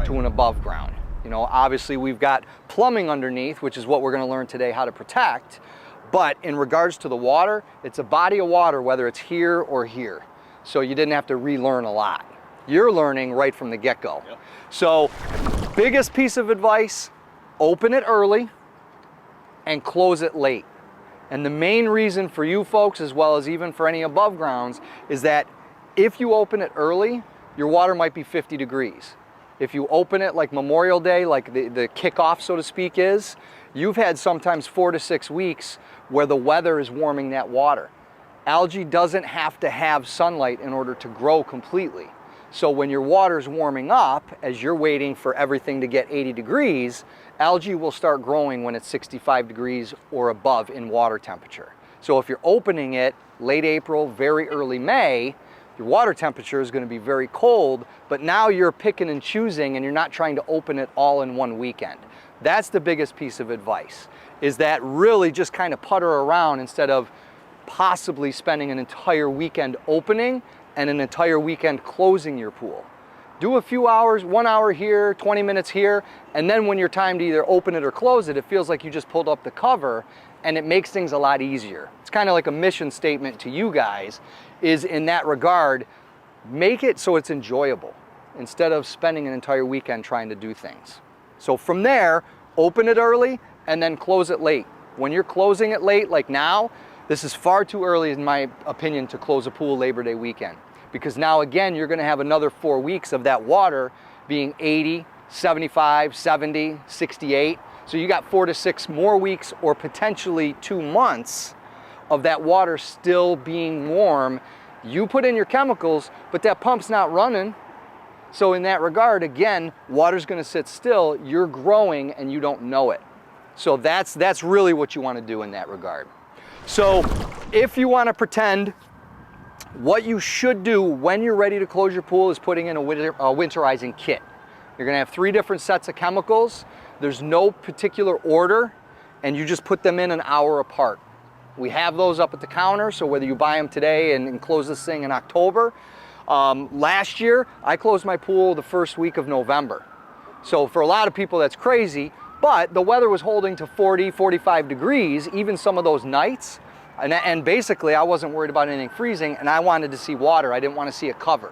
to an above ground. You know, obviously we've got plumbing underneath, which is what we're going to learn today how to protect. But in regards to the water, it's a body of water, whether it's here or here. So you didn't have to relearn a lot. You're learning right from the get-go. Yep. So biggest piece of advice, open it early and close it late. And the main reason for you folks, as well as even for any above grounds, is that if you open it early, your water might be 50 degrees. If you open it like Memorial Day, like the kickoff, so to speak, is, you've had sometimes 4 to 6 weeks where the weather is warming that water. Algae doesn't have to have sunlight in order to grow completely. So when your water is warming up, as you're waiting for everything to get 80 degrees, algae will start growing when it's 65 degrees or above in water temperature. So if you're opening it late April, very early May, your water temperature is going to be very cold, but now you're picking and choosing and you're not trying to open it all in one weekend. That's the biggest piece of advice, is that really just kind of putter around instead of possibly spending an entire weekend opening and an entire weekend closing your pool. Do a few hours, 1 hour here, 20 minutes here, and then when you're time to either open it or close it, it feels like you just pulled up the cover, and it makes things a lot easier. It's kind of like a mission statement to you guys, is in that regard, make it so it's enjoyable instead of spending an entire weekend trying to do things. So from there, open it early and then close it late. When you're closing it late, like now, this is far too early, in my opinion, to close a pool Labor Day weekend. Because now, again, you're gonna have another 4 weeks of that water being 80, 75, 70, 68. So you got 4 to 6 more weeks, or potentially 2 months of that water still being warm. You put in your chemicals, but that pump's not running. So in that regard, again, water's gonna sit still, you're growing and you don't know it. So that's really what you wanna do in that regard. So if you wanna pretend, what you should do when you're ready to close your pool is putting in a winterizing kit. You're gonna have 3 different sets of chemicals. There's no particular order, and you just put them in an hour apart. We have those up at the counter, so whether you buy them today and close this thing in October, last year, I closed my pool the first week of November. So for a lot of people, that's crazy, but the weather was holding to 40, 45 degrees, even some of those nights. And basically, I wasn't worried about anything freezing, and I wanted to see water. I didn't want to see a cover.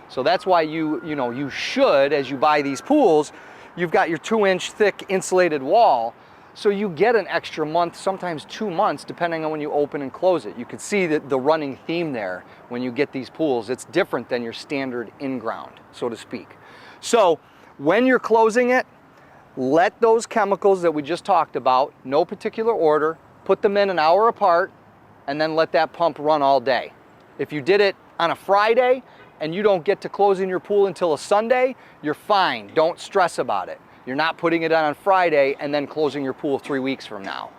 So that's why you should, as you buy these pools, you've got your 2-inch thick insulated wall, so you get an extra month, sometimes 2 months, depending on when you open and close it. You can see the running theme there when you get these pools. It's different than your standard in-ground, so to speak. So when you're closing it, let those chemicals that we just talked about, no particular order, put them in an hour apart, and then let that pump run all day. If you did it on a Friday and you don't get to closing your pool until a Sunday, you're fine. Don't stress about it. You're not putting it on Friday and then closing your pool 3 weeks from now.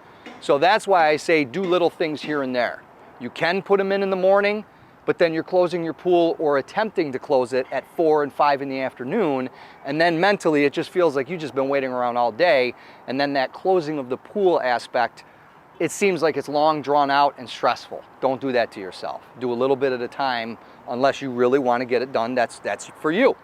So that's why I say do little things here and there. You can put them in the morning, but then you're closing your pool or attempting to close it at 4 and 5 in the afternoon, and then mentally it just feels like you've just been waiting around all day, and then that closing of the pool aspect, it seems like it's long, drawn out, and stressful. Don't do that to yourself. Do a little bit at a time, unless you really want to get it done. That's for you.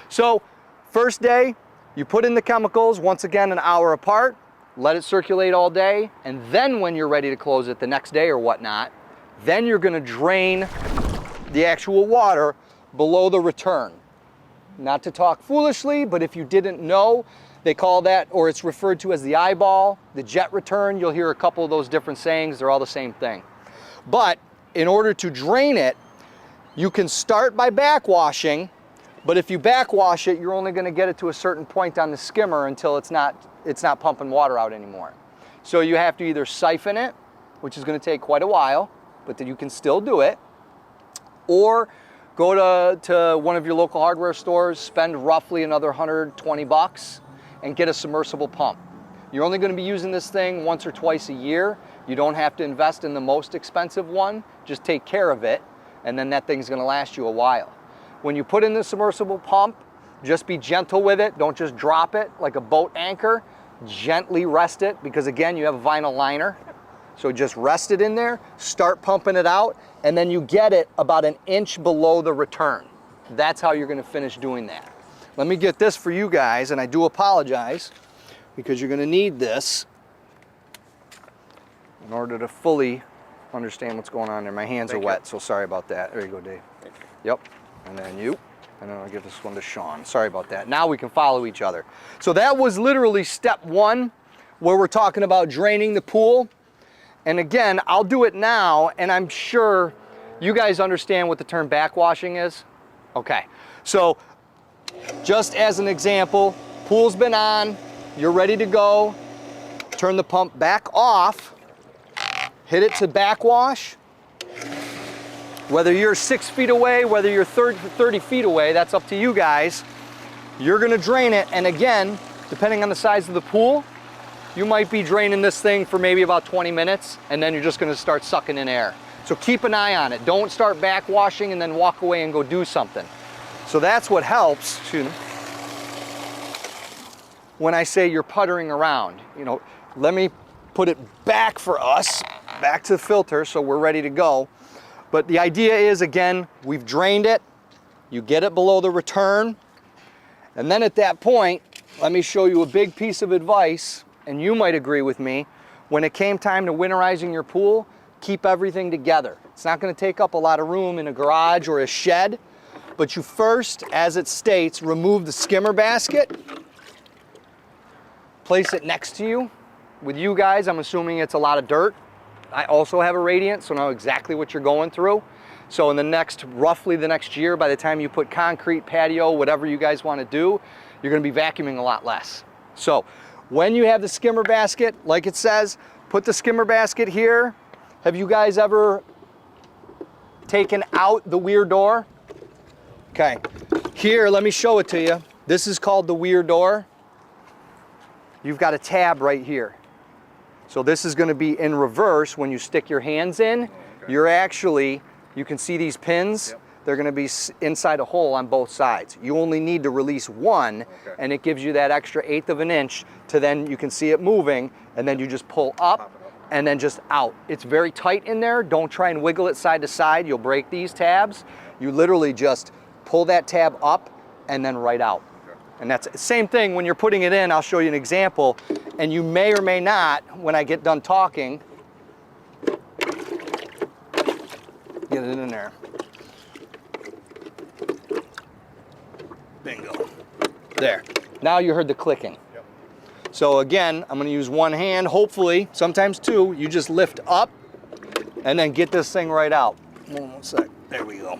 So first day, you put in the chemicals, once again, an hour apart, let it circulate all day, and then when you're ready to close it the next day or whatnot, then you're gonna drain the actual water below the return. Not to talk foolishly, but if you didn't know, they call that, or it's referred to as the eyeball, the jet return. You'll hear a couple of those different sayings. They're all the same thing. But in order to drain it, you can start by backwashing, but if you backwash it, you're only going to get it to a certain point on the skimmer until it's not pumping water out anymore. So you have to either siphon it, which is going to take quite a while, but then you can still do it, or go to one of your local hardware stores, spend roughly another 120 bucks, and get a submersible pump. You're only going to be using this thing once or twice a year. You don't have to invest in the most expensive one. Just take care of it, and then that thing's going to last you a while. When you put in the submersible pump, just be gentle with it. Don't just drop it like a boat anchor. Gently rest it, because again, you have a vinyl liner. So just rest it in there, start pumping it out, and then you get it about 1 inch below the return. That's how you're going to finish doing that. let me get this for you guys, and I do apologize because you're going to need this in order to fully understand what's going on there. My hands are wet, so sorry about that. There you go, Dave. Yep, and then you, and then I'll give this one to Sean. Sorry about that. Now we can follow each other. So that was literally step one, where we're talking about draining the pool. And again, I'll do it now, and I'm sure you guys understand what the term backwashing is. Okay, so just as an example, pool's been on, you're ready to go, turn the pump back off, hit it to backwash. Whether you're 6 feet away, whether you're 30 feet away, that's up to you guys. You're gonna drain it, and again, depending on the size of the pool, you might be draining this thing for maybe about 20 minutes, and then you're just gonna start sucking in air. So keep an eye on it. Don't start backwashing and then walk away and go do something. So that's what helps, when I say you're puttering around. You know, let me put it back for us, back to the filter, so we're ready to go. But the idea is, again, we've drained it, you get it below the return, and then at that point, let me show you a big piece of advice, and you might agree with me. When it came time to winterizing your pool, keep everything together. It's not going to take up a lot of room in a garage or a shed, but you first, as it states, remove the skimmer basket, place it next to you. With you guys, I'm assuming it's a lot of dirt. I also have a radiant, so I know exactly what you're going through. So in the next, roughly the next year, by the time you put concrete, patio, whatever you guys want to do, you're going to be vacuuming a lot less. So when you have the skimmer basket, like it says, put the skimmer basket here. Have you guys ever taken out the weir door? Okay, here, let me show it to you. This is called the weir door. You've got a tab right here. So this is going to be in reverse when you stick your hands in. Okay. You're actually, you can see these pins. Yep. They're going to be inside a hole on both sides. You only need to release one, okay, and it gives you that extra 1/8 of an inch to then you can see it moving, and then you just pull up and then just out. It's very tight in there. Don't try and wiggle it side to side. You'll break these tabs. You literally just pull that tab up and then right out. Okay. And that's the same thing when you're putting it in. I'll show you an example, and you may or may not, when I get done talking, get it in there. Bingo. There. Now you heard the clicking. Yep. So again, I'm going to use one hand, hopefully, sometimes two. You just lift up and then get this thing right out. One sec. There we go.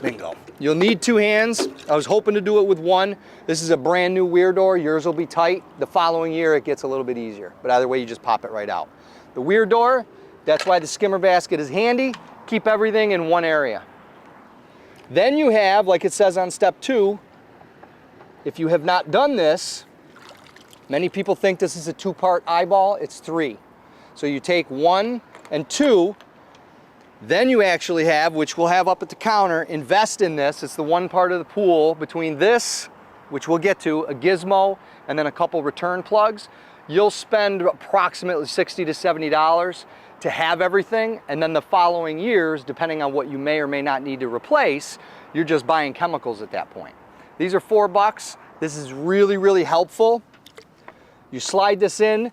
Bingo. You'll need two hands. I was hoping to do it with one. This is a brand new weir door. Yours will be tight. The following year it gets a little bit easier. But either way, you just pop it right out. The weir door, that's why the skimmer basket is handy. Keep everything in one area. Then you have, like it says on step 2, if you have not done this, many people think this is a 2-part eyeball. It's 3. So you take 1 and 2, then you actually have, which we'll have up at the counter, invest in this. It's the one part of the pool between this, which we'll get to, a gizmo, and then a couple return plugs. You'll spend approximately $60 to $70 to have everything, and then the following years, depending on what you may or may not need to replace, you're just buying chemicals at that point. These are $4. This is really, really helpful. You slide this in,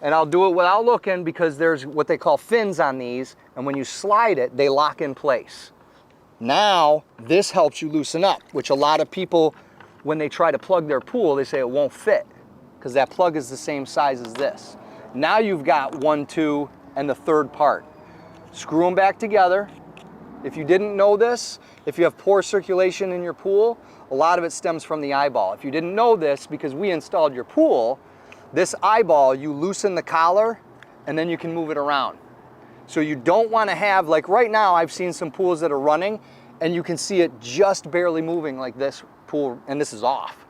and I'll do it without looking because there's what they call fins on these, and when you slide it, they lock in place. Now, this helps you loosen up, which a lot of people, when they try to plug their pool, they say it won't fit because that plug is the same size as this. Now you've got 1, 2, and the third part. Screw them back together. If you didn't know this, if you have poor circulation in your pool, a lot of it stems from the eyeball. If you didn't know this, because we installed your pool, this eyeball, you loosen the collar and then you can move it around. So you don't want to have, like right now, I've seen some pools that are running and you can see it just barely moving like this pool, and this is off.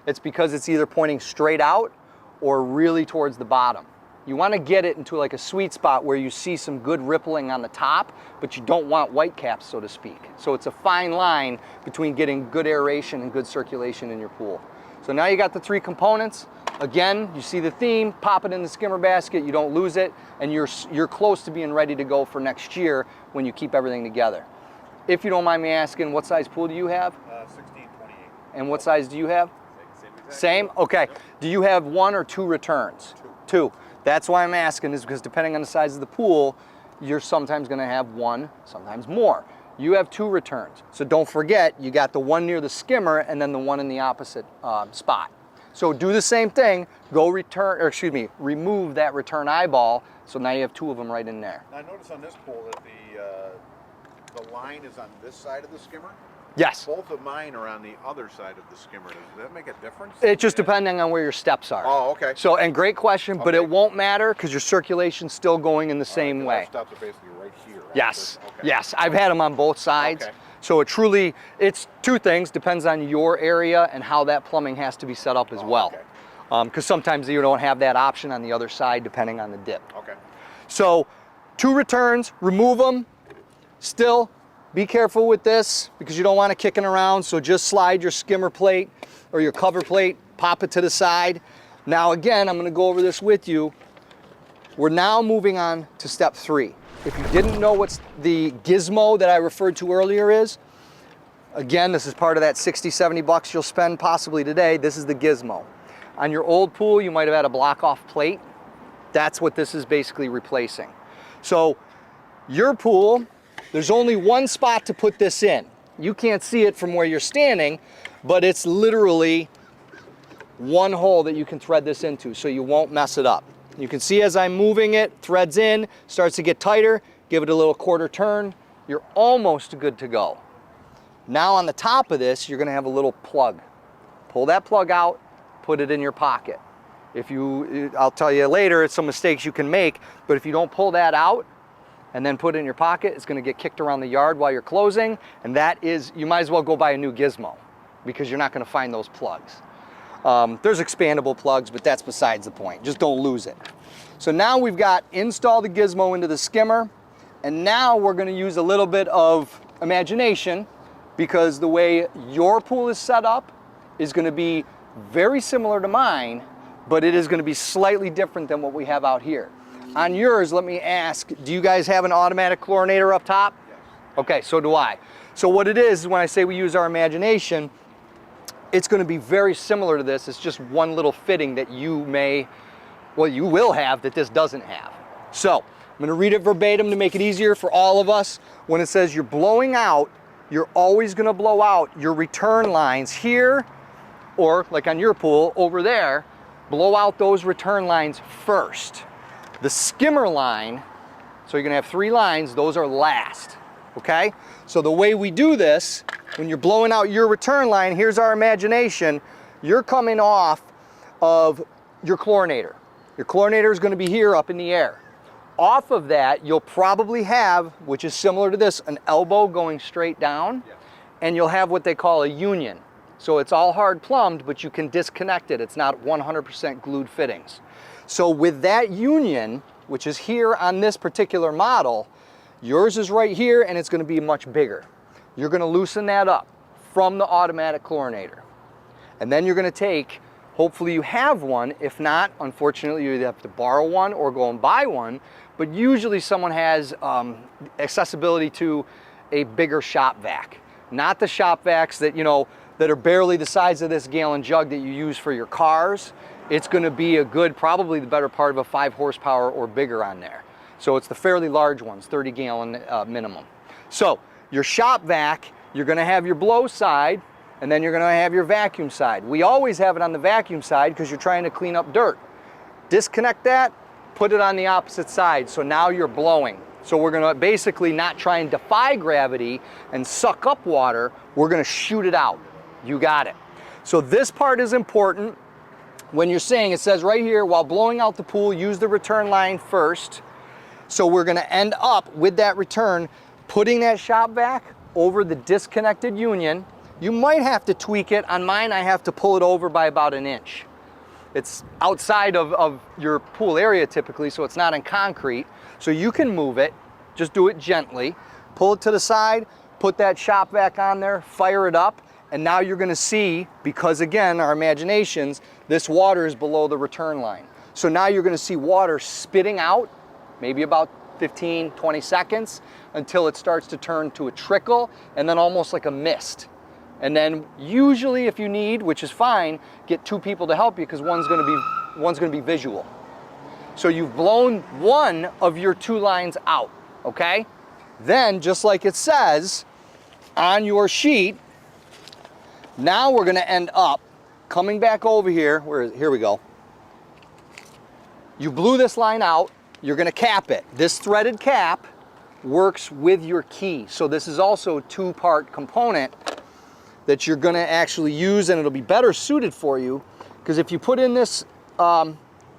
It's because it's either pointing straight out or really towards the bottom. You want to get it into like a sweet spot where you see some good rippling on the top, but you don't want white caps, so to speak. So it's a fine line between getting good aeration and good circulation in your pool. So now you got the 3 components. Again, you see the theme, pop it in the skimmer basket, you don't lose it, and you're close to being ready to go for next year when you keep everything together. If you don't mind me asking, what size pool do you have? 1628. And what size do you have? Same? Okay. Do you have 1 or 2 returns? Two. That's why I'm asking, is because depending on the size of the pool, you're sometimes going to have 1, sometimes more. You have 2 returns. So don't forget, you got the one near the skimmer and then the one in the opposite spot. So do the same thing, remove that return eyeball, so now you have 2 of them right in there. Now I notice on this pool that the line is on this side of the skimmer? Yes. Both of mine are on the other side of the skimmer. Does that make a difference? It's just depending on where your steps are. Oh, okay. So, and great question, but it won't matter because your circulation's still going in the same way. Our steps are basically right here. Right? Yes, Okay. yes. I've had them on both sides. Okay. So it's 2 things, depends on your area and how that plumbing has to be set up as well. Okay. Because sometimes you don't have that option on the other side depending on the dip. Okay. So 2 returns, remove them. Still, be careful with this because you don't want it kicking around. So just slide your skimmer plate or your cover plate, pop it to the side. Now again, I'm going to go over this with you. We're now moving on to step 3. If you didn't know what the gizmo that I referred to earlier is, again, this is part of that 60, 70 bucks you'll spend possibly today. This is the gizmo. On your old pool, you might have had a block off plate. That's what this is basically replacing. So your pool, there's only one spot to put this in. You can't see it from where you're standing, but it's literally one hole that you can thread this into so you won't mess it up. You can see as I'm moving it, threads in, starts to get tighter, give it a little quarter turn, you're almost good to go. Now on the top of this, you're gonna have a little plug. Pull that plug out, put it in your pocket. I'll tell you later, it's some mistakes you can make, but if you don't pull that out and then put it in your pocket, it's gonna get kicked around the yard while you're closing, and you might as well go buy a new gizmo because you're not gonna find those plugs. There's expandable plugs, but that's besides the point. Just don't lose it. So now we've got installed the gizmo into the skimmer, and now we're gonna use a little bit of imagination because the way your pool is set up is gonna be very similar to mine, but it is gonna be slightly different than what we have out here. On yours, let me ask, do you guys have an automatic chlorinator up top? Yes. Okay, so do I. So what it is when I say we use our imagination, it's going to be very similar to this. It's just one little fitting that you will have that this doesn't have. So I'm going to read it verbatim to make it easier for all of us. When it says you're blowing out, you're always going to blow out your return lines here, or like on your pool over there, blow out those return lines first. The skimmer line, so you're going to have 3 lines, those are last. Okay? So the way we do this, when you're blowing out your return line, here's our imagination. You're coming off of your chlorinator. Your chlorinator is going to be here up in the air. Off of that, you'll probably have, which is similar to this, an elbow going straight down, and you'll have what they call a union. So it's all hard plumbed, but you can disconnect it. It's not 100% glued fittings. So with that union, which is here on this particular model, yours is right here and it's going to be much bigger. You're going to loosen that up from the automatic chlorinator. And then you're going to take, hopefully you have one. If not, unfortunately, you either have to borrow one or go and buy one. But usually someone has accessibility to a bigger shop vac. Not the shop vacs that, that are barely the size of this gallon jug that you use for your cars. It's going to be a good, probably the better part of a 5 horsepower or bigger on there. So it's the fairly large ones, 30 gallon minimum. So your shop vac, you're going to have your blow side, and then you're going to have your vacuum side. We always have it on the vacuum side because you're trying to clean up dirt. Disconnect that, put it on the opposite side, so now you're blowing. So we're going to basically not try and defy gravity and suck up water, we're going to shoot it out. You got it. So this part is important. When you're saying, it says right here, while blowing out the pool, use the return line first. So we're going to end up with that return, putting that shop vac over the disconnected union. You might have to tweak it. On mine, I have to pull it over by about 1 inch. It's outside of your pool area typically, so it's not in concrete. So you can move it, just do it gently. Pull it to the side, put that shop vac on there, fire it up, and now you're going to see, because again, our imaginations, this water is below the return line. So now you're going to see water spitting out, maybe about 15, 20 seconds, until it starts to turn to a trickle, and then almost like a mist. And then usually if you need, which is fine, get 2 people to help you because one's gonna be visual. So you've blown one of your 2 lines out, okay? Then, just like it says on your sheet, now we're gonna end up coming back over here, here we go. You blew this line out, you're gonna cap it. This threaded cap works with your key. So this is also a 2-part component that you're gonna actually use, and it'll be better suited for you, because if you put in this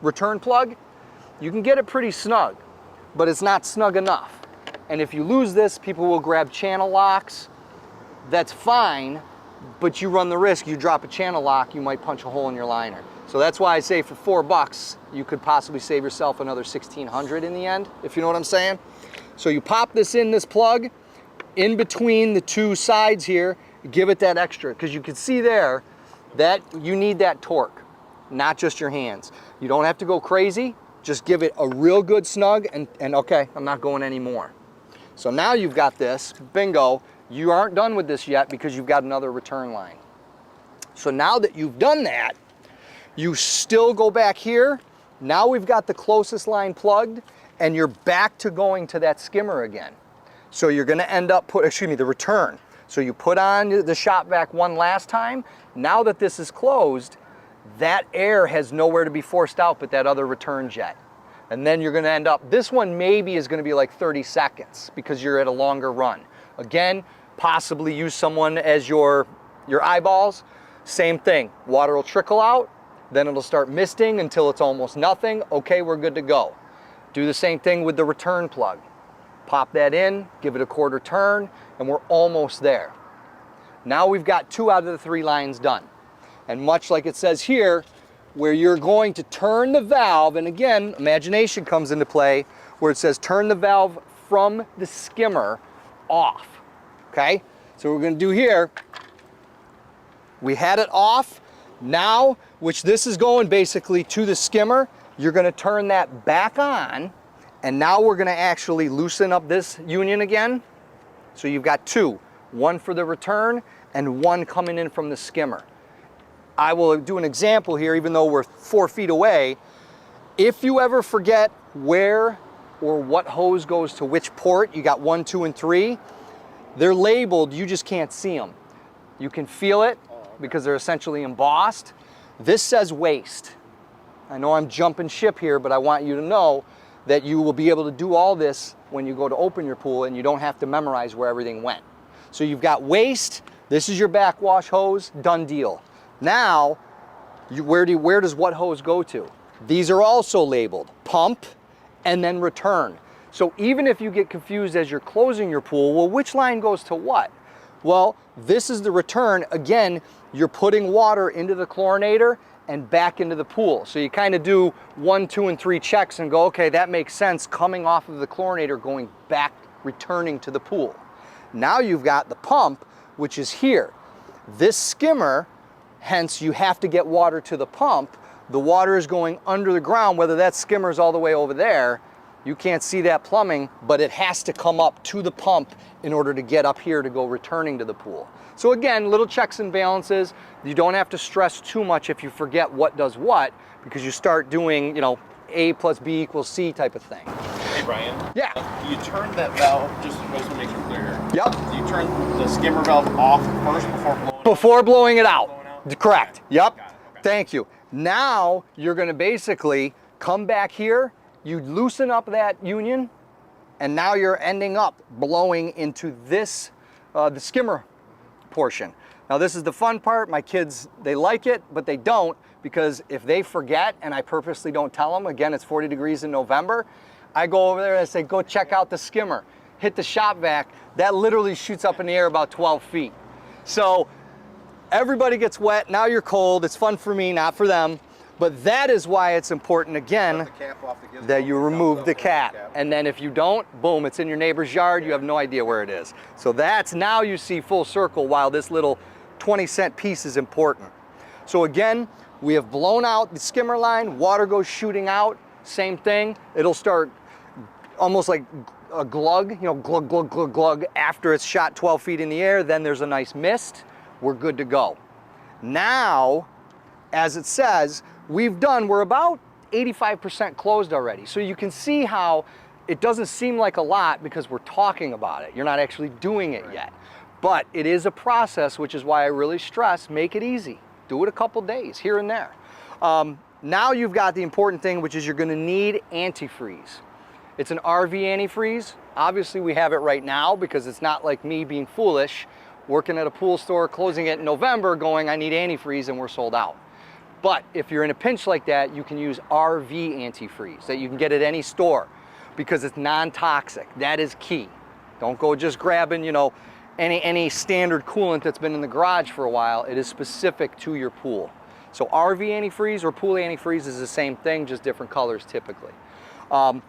return plug, you can get it pretty snug, but it's not snug enough. And if you lose this, people will grab channel locks. That's fine, but you run the risk, you drop a channel lock, you might punch a hole in your liner. So that's why I say for $4, you could possibly save yourself another $1,600 in the end, if you know what I'm saying. So you pop this in, this plug, in between the 2 sides here, give it that extra, because you can see there that you need that torque, not just your hands. You don't have to go crazy, just give it a real good snug, and okay, I'm not going anymore. So now you've got this, bingo. You aren't done with this yet because you've got another return line. So now that you've done that, you still go back here. Now we've got the closest line plugged, and you're back to going to that skimmer again. So you're gonna end up the return. So you put on the shop vac one last time. Now that this is closed, that air has nowhere to be forced out but that other return jet. And then you're gonna end up, this one maybe is gonna be like 30 seconds because you're at a longer run. Again, possibly use someone as your eyeballs. Same thing, water will trickle out, then it'll start misting until it's almost nothing. Okay, we're good to go. Do the same thing with the return plug. Pop that in, give it a 1/4 turn, and we're almost there. Now we've got 2 out of the 3 lines done. And much like it says here, where you're going to turn the valve, and again, imagination comes into play, where it says turn the valve from the skimmer off, okay? So what we're gonna do here, we had it off, now, which this is going basically to the skimmer, you're gonna turn that back on, and now we're gonna actually loosen up this union again. So you've got 2, one for the return and one coming in from the skimmer. I will do an example here, even though we're 4 feet away. If you ever forget where or what hose goes to which port, you got 1, 2, and 3, they're labeled, you just can't see them. You can feel it because they're essentially embossed. This says waste. I know I'm jumping ship here, but I want you to know that you will be able to do all this when you go to open your pool and you don't have to memorize where everything went. So you've got waste, this is your backwash hose, done deal. Now, where does what hose go to? These are also labeled, pump and then return. So even if you get confused as you're closing your pool, well, which line goes to what? Well, this is the return. Again, you're putting water into the chlorinator and back into the pool. So you kind of do 1, 2, and 3 checks and go, okay, that makes sense, coming off of the chlorinator, going back, returning to the pool. Now you've got the pump, which is here. This skimmer, hence you have to get water to the pump. The water is going under the ground, whether that skimmer is all the way over there. You can't see that plumbing, but it has to come up to the pump in order to get up here to go returning to the pool. So again, little checks and balances. You don't have to stress too much if you forget what does what, because you start doing, A plus B equals C type of thing. Hey Brian. Yeah. Do you turn that valve, just to make it clear? Yep. Do you turn the skimmer valve off first before blowing it out? Correct. Yep. Okay. Thank you. Now you're going to basically come back here, you loosen up that union, and now you're ending up blowing into this, the skimmer portion. Now this is the fun part. My kids, they like it, but they don't, because if they forget, and I purposely don't tell them, again, it's 40 degrees in November, I go over there and I say, go check out the skimmer. Hit the shop vac, that literally shoots up in the air about 12 feet. So everybody gets wet, now you're cold, it's fun for me, not for them. But that is why it's important, again, that you remove the cap. And then if you don't, boom, it's in your neighbor's yard, you have no idea where it is. So that's, now you see full circle, while this little 20-cent piece is important. So again, we have blown out the skimmer line, water goes shooting out, same thing. It'll start almost like a glug, glug, glug, glug, glug, after it's shot 12 feet in the air, then there's a nice mist. we're good to go. Now, as it says, we're about 85% closed already. So you can see how it doesn't seem like a lot because we're talking about it. You're not actually doing it yet. But it is a process, which is why I really stress, make it easy. Do it a couple days, here and there. Now you've got the important thing, which is you're gonna need antifreeze. It's an RV antifreeze. Obviously we have it right now because it's not like me being foolish, working at a pool store, closing it in November, going, I need antifreeze, and we're sold out. But if you're in a pinch like that, you can use RV antifreeze that you can get at any store because it's non-toxic. That is key. Don't go just grabbing, you know, any standard coolant that's been in the garage for a while. It is specific to your pool. So RV antifreeze or pool antifreeze is the same thing, just different colors typically. And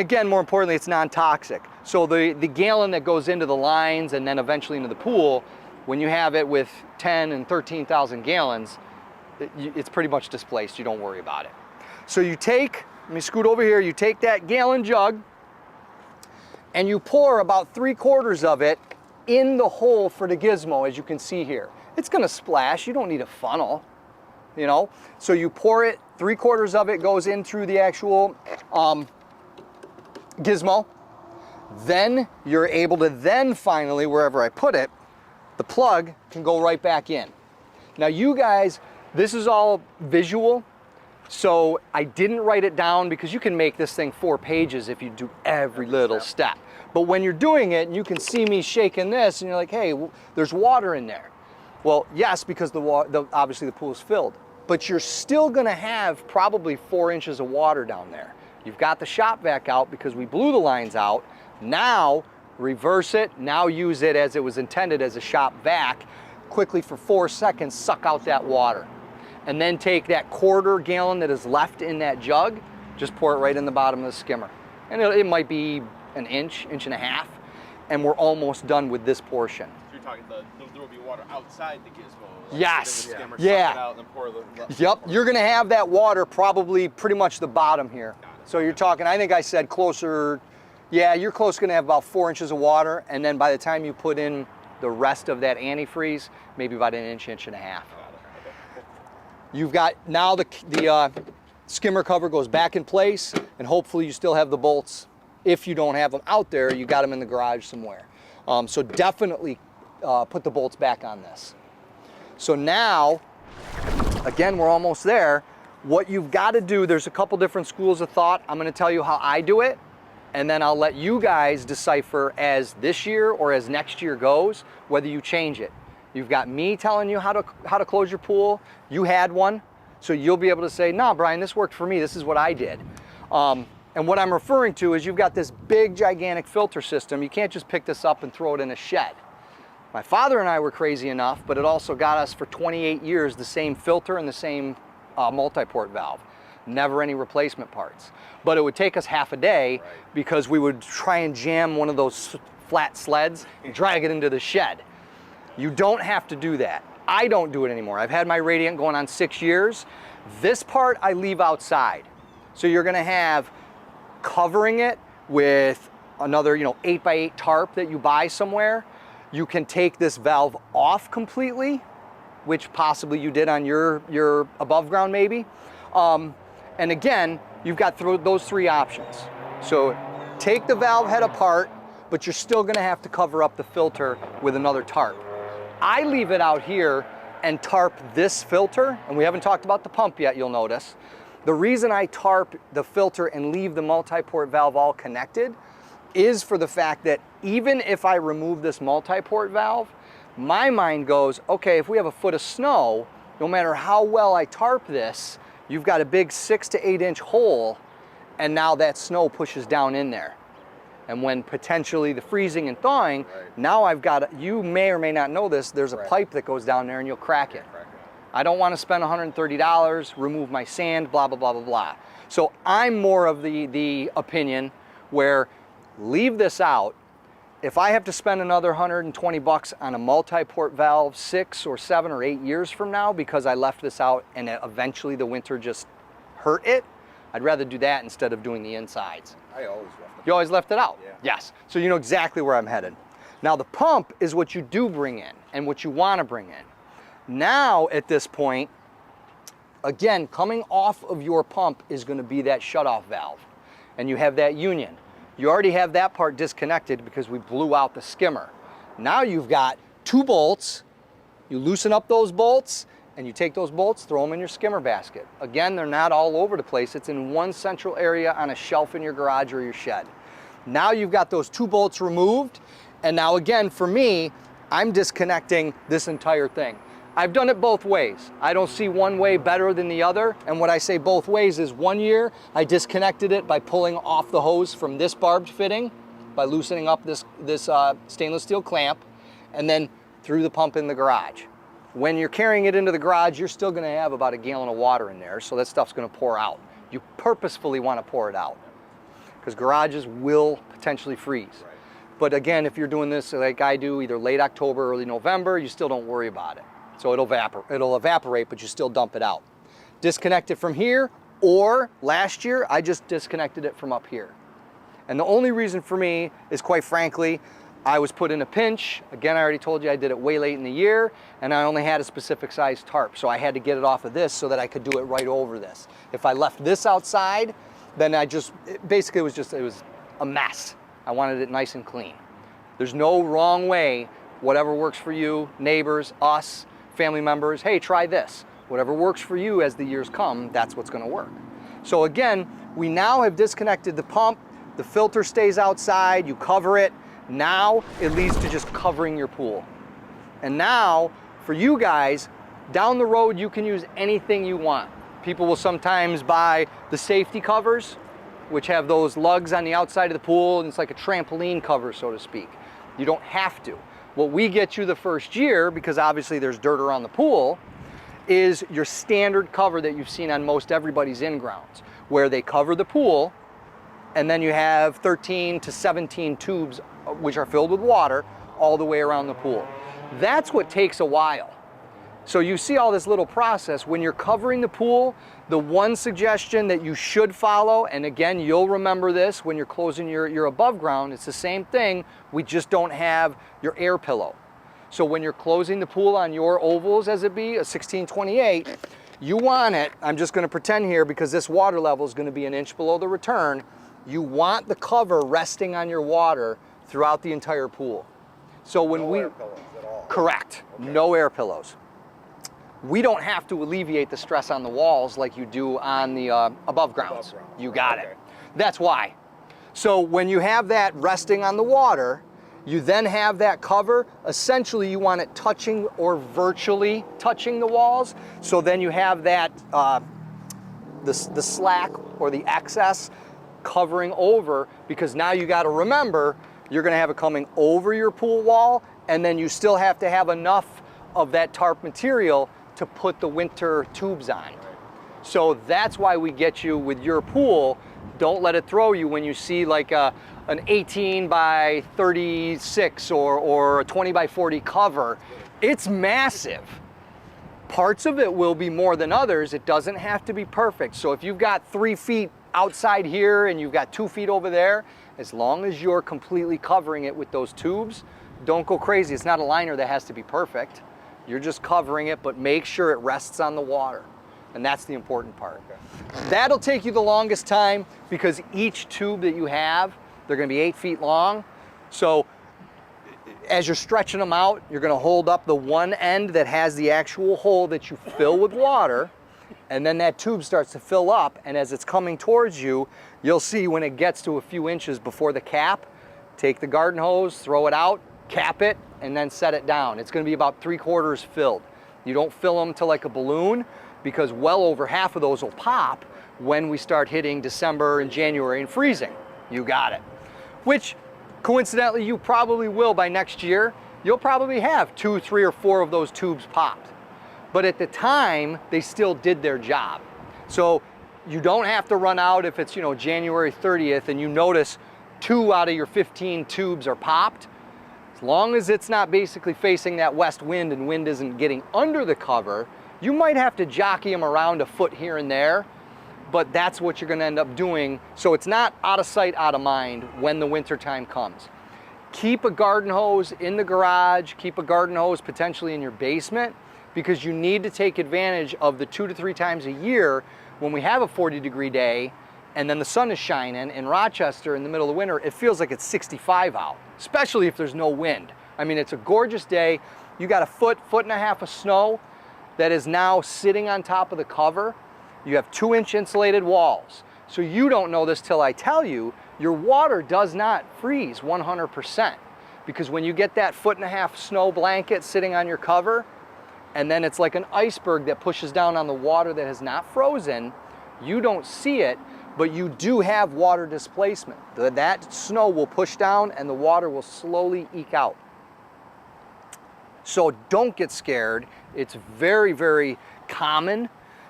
again, more importantly, it's non-toxic. So the gallon that goes into the lines and then eventually into the pool, when you have it with 10 and 13,000 gallons, it's pretty much displaced. You don't worry about it. So you take, let me scoot over here, you take that gallon jug and you pour about 3/4 of it in the hole for the gizmo, as you can see here. It's gonna splash, you don't need a funnel, you know? So you pour it, 3/4 of it goes in through the actual gizmo. Then you're able to then finally, wherever I put it, the plug can go right back in. Now you guys, this is all visual, so I didn't write it down because you can make this thing 4 pages if you do every little step. But when you're doing it and you can see me shaking this and you're like, hey, there's water in there. Well, yes, because obviously the pool is filled, but you're still gonna have probably 4 inches of water down there. You've got the shop vac out because we blew the lines out. Now reverse it, now use it as it was intended as a shop vac. Quickly for 4 seconds, suck out that water. And then take that 1/4 gallon that is left in that jug, just pour it right in the bottom of the skimmer. And it might be an inch, inch and a half, and we're almost done with this portion. So you're talking there will be water outside the gizmo. Yes. The skimmer, Yeah. suck it out, and then pour Yep. You're gonna have that water probably pretty much the bottom here. So you're talking, I think I said closer, yeah, you're close gonna have about 4 inches of water, and then by the time you put in the rest of that antifreeze, maybe about an inch, inch and a half. You've got, now the skimmer cover goes back in place, and hopefully you still have the bolts. If you don't have them out there, you got them in the garage somewhere. So definitely put the bolts back on this. So now, again, we're almost there. What you've got to do, there's a couple different schools of thought. I'm going to tell you how I do it, and then I'll let you guys decipher as this year or as next year goes, whether you change it. You've got me telling you how to close your pool. You had one, so you'll be able to say, no, Brian, this worked for me. This is what I did. And what I'm referring to is you've got this big, gigantic filter system. You can't just pick this up and throw it in a shed. My father and I were crazy enough, but it also got us for 28 years the same filter and the same multi-port valve. Never any replacement parts. But it would take us half a day because we would try and jam one of those flat sleds and drag it into the shed. You don't have to do that. I don't do it anymore. I've had my radiant going on 6 years. This part I leave outside. So you're gonna have covering it with another 8x8 tarp that you buy somewhere. You can take this valve off completely, which possibly you did on your above ground maybe. And again, you've got those 3 options. So take the valve head apart, but you're still gonna have to cover up the filter with another tarp. I leave it out here and tarp this filter, and we haven't talked about the pump yet, you'll notice. The reason I tarp the filter and leave the multi-port valve all connected is for the fact that even if I remove this multi-port valve, my mind goes, okay, if we have a foot of snow, no matter how well I tarp this, you've got a big 6 to 8 inch hole, and now that snow pushes down in there. And when potentially the freezing and thawing, now I've got, you may or may not know this, there's a pipe that goes down there and you'll crack it. I don't want to spend $130, remove my sand, blah, blah, blah, blah, blah. So I'm more of the opinion where leave this out. If I have to spend another $120 on a multi-port valve 6 or 7 or 8 years from now because I left this out and eventually the winter just hurt it, I'd rather do that instead of doing the insides. I always left it. You always left it out? Yeah. Yes. So you know exactly where I'm headed. Now the pump is what you do bring in and what you want to bring in. Now at this point, again, coming off of your pump is going to be that shutoff valve. And you have that union. You already have that part disconnected because we blew out the skimmer. Now you've got 2 bolts. You loosen up those bolts and you take those bolts, throw them in your skimmer basket. Again, they're not all over the place. It's in one central area on a shelf in your garage or your shed. Now you've got those 2 bolts removed. And now again, for me, I'm disconnecting this entire thing. I've done it both ways. I don't see one way better than the other. And what I say both ways is, one year I disconnected it by pulling off the hose from this barbed fitting, by loosening up this stainless steel clamp, and then threw the pump in the garage. When you're carrying it into the garage, you're still gonna have about a gallon of water in there, so that stuff's gonna pour out. You purposefully wanna pour it out, because garages will potentially freeze. Right. But again, if you're doing this like I do, either late October, early November, you still don't worry about it. So it'll evaporate, but you still dump it out. Disconnect it from here, or last year, I just disconnected it from up here. And the only reason for me is, quite frankly, I was put in a pinch. Again, I already told you I did it way late in the year, and I only had a specific size tarp, so I had to get it off of this so that I could do it right over this. If I left this outside, then it was a mess. I wanted it nice and clean. There's no wrong way. Whatever works for you, neighbors, us, family members, hey, try this. Whatever works for you as the years come, that's what's gonna work. So again, we now have disconnected the pump, the filter stays outside, you cover it. Now it leads to just covering your pool. And now, for you guys, down the road you can use anything you want. People will sometimes buy the safety covers, which have those lugs on the outside of the pool, and it's like a trampoline cover, so to speak. You don't have to. What we get you the first year, because obviously there's dirt around the pool, is your standard cover that you've seen on most everybody's in-grounds, where they cover the pool, and then you have 13 to 17 tubes, which are filled with water, all the way around the pool. That's what takes a while. So you see all this little process. When you're covering the pool, the one suggestion that you should follow, and again, you'll remember this when you're closing your above ground, it's the same thing, we just don't have your air pillow. So when you're closing the pool on your ovals, as it be, a 1628, you want it, I'm just gonna pretend here because this water level is gonna be an inch below the return, you want the cover resting on your water throughout the entire pool. So when no air pillows at all. Correct, okay. No air pillows. We don't have to alleviate the stress on the walls like you do on the above grounds. You got it. That's why. So when you have that resting on the water, you then have that cover. Essentially, you want it touching or virtually touching the walls. So then you have that, the slack or the excess covering over, because now you got to remember, you're going to have it coming over your pool wall, and then you still have to have enough of that tarp material to put the winter tubes on. So that's why we get you with your pool. Don't let it throw you when you see like an 18 by 36 or a 20 by 40 cover. It's massive. Parts of it will be more than others. It doesn't have to be perfect. So if you've got 3 feet outside here and you've got 2 feet over there, as long as you're completely covering it with those tubes, don't go crazy. It's not a liner that has to be perfect. You're just covering it, but make sure it rests on the water. And that's the important part. Okay. That'll take you the longest time because each tube that you have, they're gonna be 8 feet long. So as you're stretching them out, you're gonna hold up the one end that has the actual hole that you fill with water, and then that tube starts to fill up, and as it's coming towards you, you'll see when it gets to a few inches before the cap, take the garden hose, throw it out, cap it, and then set it down. It's gonna be about 3/4 filled. You don't fill them to like a balloon, because well over half of those will pop when we start hitting December and January and freezing. You got it. Which, coincidentally, you probably will by next year. You'll probably have 2, 3, or 4 of those tubes popped. But at the time, they still did their job. So you don't have to run out if it's, January 30th and you notice 2 out of your 15 tubes are popped. As long as it's not basically facing that west wind and wind isn't getting under the cover, you might have to jockey them around a foot here and there, but that's what you're gonna end up doing. So it's not out of sight, out of mind when the winter time comes. Keep a garden hose in the garage, keep a garden hose potentially in your basement, because you need to take advantage of the 2 to 3 times a year when we have a 40-degree day and then the sun is shining. In Rochester in the middle of winter, it feels like it's 65 out, especially if there's no wind. I mean, it's a gorgeous day. You got a foot and a half of snow that is now sitting on top of the cover. You have 2-inch insulated walls. So you don't know this till I tell you, your water does not freeze 100%, because when you get that 1.5 foot snow blanket sitting on your cover, and then it's like an iceberg that pushes down on the water that has not frozen, you don't see it, but you do have water displacement. That snow will push down and the water will slowly eke out. So don't get scared. It's very, very common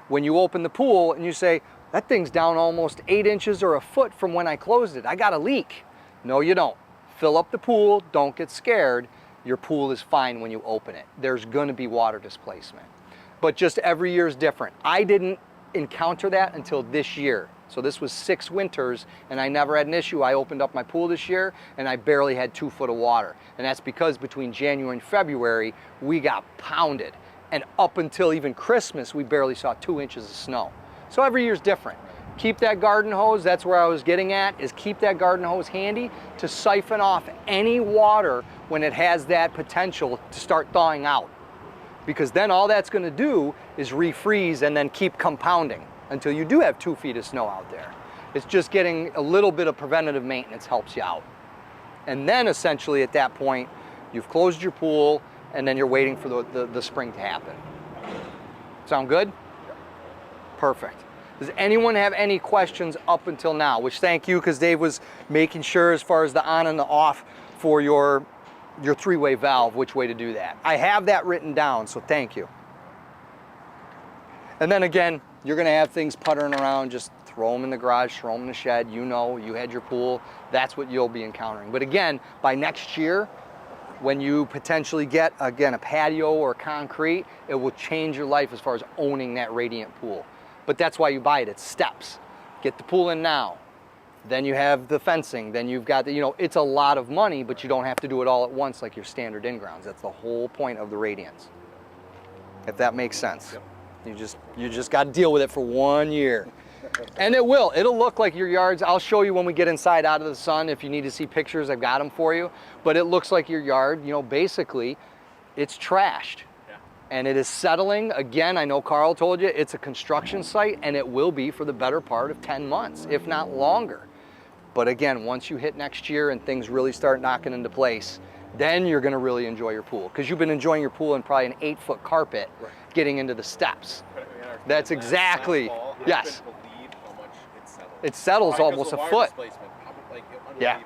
when you open the pool and you say, that thing's down almost 8 inches or a foot from when I closed it. I got a leak. No, you don't. Fill up the pool, don't get scared. Your pool is fine when you open it. There's gonna be water displacement. But just every year is different. I didn't encounter that until this year. So this was 6 winters and I never had an issue. I opened up my pool this year and I barely had 2 foot of water. And that's because between January and February, we got pounded. And up until even Christmas, we barely saw 2 inches of snow. So every year's different. Keep that garden hose, that's where I was getting at, is keep that garden hose handy to siphon off any water when it has that potential to start thawing out. Because then all that's gonna do is refreeze and then keep compounding until you do have 2 feet of snow out there. It's just getting a little bit of preventative maintenance helps you out. And then essentially at that point, you've closed your pool and then you're waiting for the spring to happen. Sound good? Perfect. Does anyone have any questions up until now? Which thank you, because Dave was making sure as far as the on and the off for your 3-way valve, which way to do that. I have that written down, so thank you. And then again, you're gonna have things puttering around, just throw them in the garage, throw them in the shed. You know, you had your pool, that's what you'll be encountering. But again, by next year, when you potentially get, again, a patio or concrete, it will change your life as far as owning that radiant pool. But that's why you buy it, it's steps. Get the pool in now, then you have the fencing, then you've got the, you know, it's a lot of money, but you don't have to do it all at once like your standard in-grounds. That's the whole point of the radiance, if that makes sense. Yep. You just got to deal with it for 1 year. And it'll look like your yards. I'll show you when we get inside out of the sun. If you need to see pictures, I've got them for you. But it looks like your yard, you know, basically it's trashed. And it is settling. Again, I know Carl told you, it's a construction site and it will be for the better part of 10 months, if not longer. But again, once you hit next year and things really start knocking into place, then you're gonna really enjoy your pool. Because you've been enjoying your pool in probably an 8-foot carpet, getting into the steps. That's exactly, yes. It settles almost a foot. Yeah.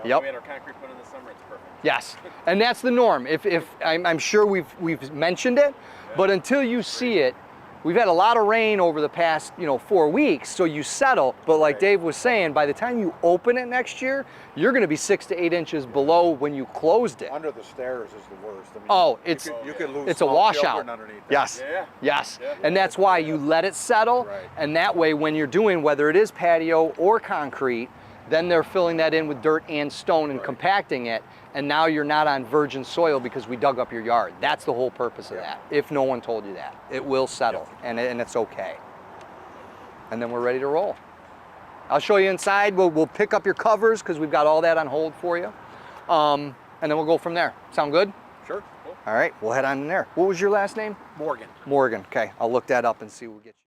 Yep. We had our concrete put in the summer, it's perfect. Yes, and that's the norm. If I'm sure we've mentioned it, but until you see it, we've had a lot of rain over the past 4 weeks, so you settle. But like Dave was saying, by the time you open it next year, you're going to be 6 to 8 inches below when you closed it. Under the stairs is the worst. I mean, oh, you could lose it's a washout. Underneath yes, yes, Yeah. And that's why you let it settle, and that way when you're doing whether it is patio or concrete, then they're filling that in with dirt and stone and compacting it, and now you're not on virgin soil because we dug up your yard. That's the whole purpose of that, if no one told you that. It will settle, and it's okay. And then we're ready to roll. I'll show you inside. We'll pick up your covers because we've got all that on hold for you. And then we'll go from there. Sound good? Sure. All right, we'll head on in there. What was your last name? Morgan. Morgan, okay. I'll look that up and see what we'll get you.